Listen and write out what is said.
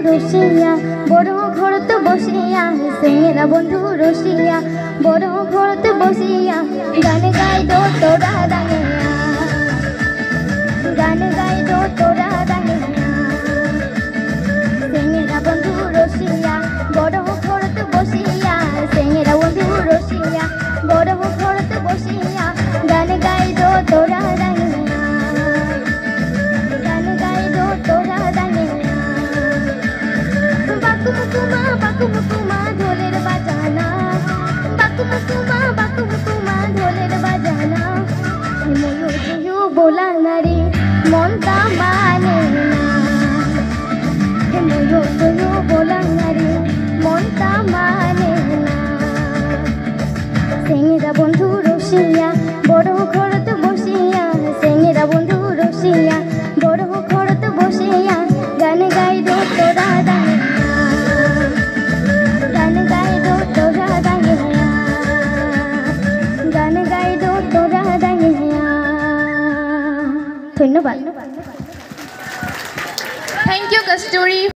রসিয়া বড় ঘরতে বসিয়া সেরা বন্ধু রসিয়া বড় ঘরতে বসিয়া গান গাইদ তোরা দাঙ্গিয়া গান গাইদ তোরা দাঙ্গিয়া সেরা বন্ধু রসিয়া বড় ঘরতে বসিয়া সেরা বন্ধু রসিয়া বড় ঘরতে বসিয়া গান গাইদ তোরা দাঙ্গিয়া গান গাইদ তোরা দাঙ্গিয়া বাকুমুকুমা ঢোলের বাজানা বাকুমুকুমা ঢোলের বাজানা ময়ূর बोला ना रे মনটা মানে না ময়ূর बोला ना रे মনটা মানে না সেঙ্গেরা বন্ধু রসিয়া বড় ঘরতে বসিয়া সেঙ্গেরা বন্ধু রসিয়া বড় ঘরতে বসিয়া গান গাইদ তোরা ধন্যবাদ। Thank you, Kasturi.